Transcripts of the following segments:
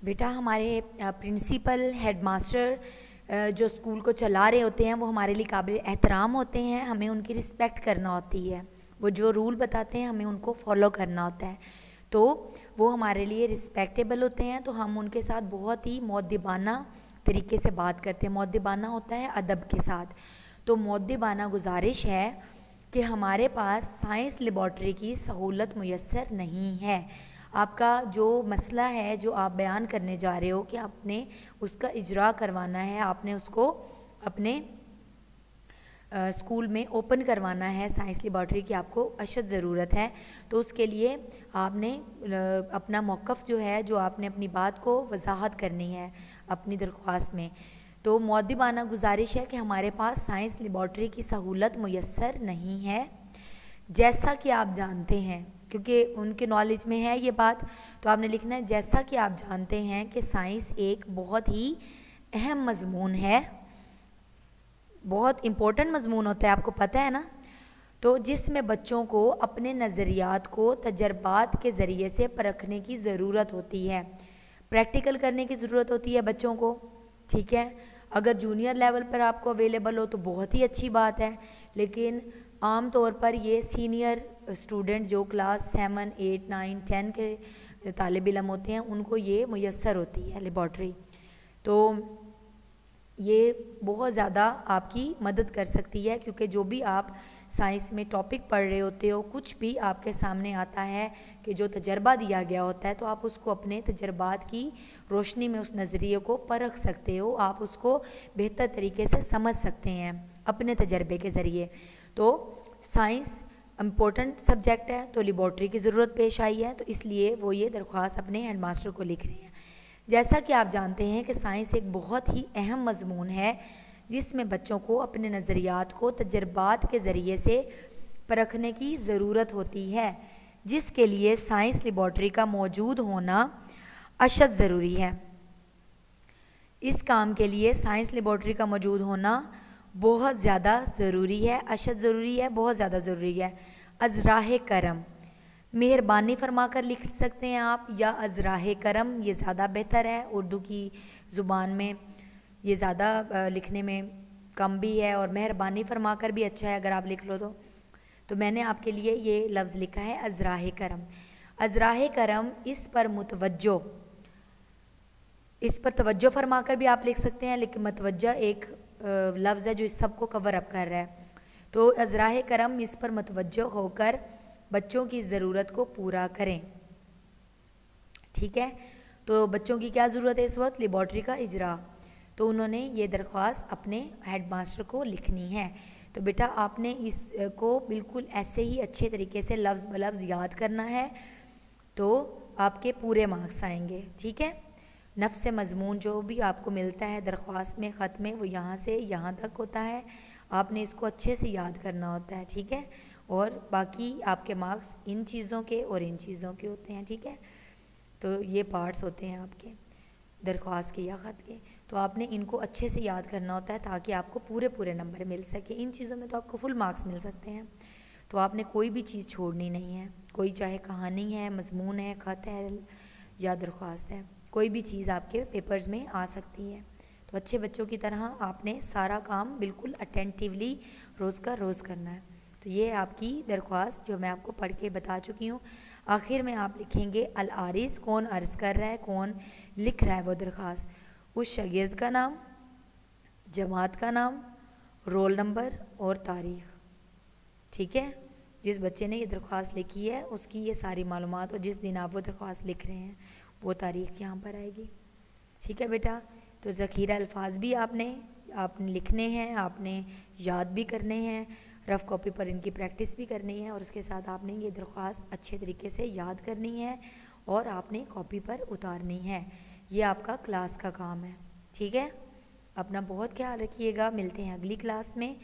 बेटा हमारे principal headmaster जो स्कूल को चला रहे होते हैं वो हमारे लिए काबिल एहतराम होते हैं। हमें उनकी रिस्पेक्ट करना होती है। वो जो रूल बताते हैं हमें उनको फॉलो करना होता है। तो वो हमारे लिए रिस्पेक्टेबल होते हैं, तो हम उनके साथ बहुत ही मौद्दिबाना तरीके से बात करते हैं। मौद्दिबाना होता है अदब के साथ। तो मौद्दिबाना गुजारिश है कि हमारे पास साइंस लेबॉर्ट्री की सहूलत मुयस्सर नहीं है। आपका जो मसला है, जो आप बयान करने जा रहे हो कि आपने उसका इजरा करवाना है, आपने उसको अपने स्कूल में ओपन करवाना है साइंस लेबॉर्ट्री की, आपको अशद ज़रूरत है, तो उसके लिए आपने अपना मौक़िफ़ जो है, जो आपने अपनी बात को वजाहत करनी है अपनी दरख्वास्त में। तो मौद्दिबाना गुजारिश है कि हमारे पास साइंस लेबॉर्ट्री की सहूलत मुयस्सर नहीं है। जैसा कि आप जानते हैं, क्योंकि उनके नॉलेज में है ये बात, तो आपने लिखना है जैसा कि आप जानते हैं कि साइंस एक बहुत ही अहम मज़मून है, बहुत इम्पोर्टेंट मज़मून होता है, आपको पता है ना। तो जिसमें बच्चों को अपने नज़रियात को तजर्बात के ज़रिए से परखने की ज़रूरत होती है, प्रैक्टिकल करने की ज़रूरत होती है बच्चों को। ठीक है, अगर जूनियर लेवल पर आपको अवेलेबल हो तो बहुत ही अच्छी बात है, लेकिन आम तौर पर ये सीनियर स्टूडेंट जो क्लास 7, 8, 9, 10 के तालिब इल्म होते हैं उनको ये मुयस्सर होती है लेबॉर्ट्री। तो ये बहुत ज़्यादा आपकी मदद कर सकती है, क्योंकि जो भी आप साइंस में टॉपिक पढ़ रहे होते हो, कुछ भी आपके सामने आता है कि जो तजर्बा दिया गया होता है, तो आप उसको अपने तजर्बात की रोशनी में उस नज़रिए को परख सकते हो, आप उसको बेहतर तरीके से समझ सकते हैं अपने तजर्बे के ज़रिए। तो साइंस इम्पोर्टेंट सब्जेक्ट है, तो लेबॉर्ट्री की ज़रूरत पेश आई है, तो इसलिए वो ये दरख्वास्त अपने हेडमास्टर को लिख रहे हैं। जैसा कि आप जानते हैं कि साइंस एक बहुत ही अहम मज़मून है, जिसमें बच्चों को अपने नज़रियात को तजर्बात के ज़रिए से परखने की ज़रूरत होती है, जिसके लिए साइंस लेबॉर्ट्री का मौजूद होना अशद ज़रूरी है। इस काम के लिए साइंस लेबॉर्ट्री का मौजूद होना बहुत ज़्यादा ज़रूरी है, अशद ज़रूरी है, बहुत ज़्यादा ज़रूरी है। अज़राह करम, मेहरबानी फरमा कर लिख सकते हैं आप, या अज़राह करम, ये ज़्यादा बेहतर है। उर्दू की ज़ुबान में ये ज़्यादा लिखने में कम भी है, और मेहरबानी फरमा कर भी अच्छा है अगर आप लिख लो तो मैंने आपके लिए ये लफ्ज़ लिखा है अज़राह करम। अज़राह करम, इस पर मुतवज्जो, इस पर तवज्जो फरमा कर भी आप लिख सकते हैं, लेकिन मतवज्जा एक लफ्ज़ है जो इस सब को कवर अप कर रहा है। तो अज़राह करम, इस पर मुतवज्जो होकर बच्चों की ज़रूरत को पूरा करें। ठीक है, तो बच्चों की क्या ज़रूरत है इस वक्त? लेबॉर्ट्री का इजरा। तो उन्होंने ये दरख्वास्त अपने हेडमास्टर को लिखनी है। तो बेटा आपने इसको बिल्कुल ऐसे ही अच्छे तरीके से लफ्ज़ ब लफ्ज़ याद करना है, तो आपके पूरे मार्क्स आएंगे। ठीक है, नफ्स मज़मून जो भी आपको मिलता है दरख्वास्त में, ख़त में, वो यहाँ से यहाँ तक होता है, आपने इसको अच्छे से याद करना होता है। ठीक है, और बाकी आपके मार्क्स इन चीज़ों के और इन चीज़ों के होते हैं। ठीक है, तो ये पार्ट्स होते हैं आपके दरख्वास्त के या ख़त के, तो आपने इनको अच्छे से याद करना होता है ताकि आपको पूरे पूरे नंबर मिल सके। इन चीज़ों में तो आपको फुल मार्क्स मिल सकते हैं, तो आपने कोई भी चीज़ छोड़नी नहीं है। कोई चाहे कहानी है, मज़मून है, ख़त है या दरख्वास्त है, कोई भी चीज़ आपके पेपर्स में आ सकती है। तो अच्छे बच्चों की तरह आपने सारा काम बिल्कुल अटेंटिवली रोज़ का रोज़ करना है। तो ये आपकी दरख्वास्त जो मैं आपको पढ़ के बता चुकी हूँ। आखिर में आप लिखेंगे अल आरिस, कौन अर्ज़ कर रहा है, कौन लिख रहा है वो दरख्वास्त, उस शागिर्द का नाम, जमात का नाम, रोल नंबर और तारीख़। ठीक है, जिस बच्चे ने ये दरख्वास्त लिखी है उसकी ये सारी मालूमात, और जिस दिन आप वो दरख्वास्त लिख रहे हैं वो तारीख़ यहाँ पर आएगी। ठीक है बेटा, तो ज़ख़ीरा अल्फाज भी आपने लिखने हैं, आपने याद भी करने हैं, रफ़ कॉपी पर इनकी प्रैक्टिस भी करनी है, और उसके साथ आपने ये दरख्वास्त अच्छे तरीके से याद करनी है और आपने कॉपी पर उतारनी है। ये आपका क्लास का काम है। ठीक है, अपना बहुत ख्याल रखिएगा, मिलते हैं अगली क्लास में।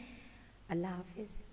अल्लाह हाफ़िज़।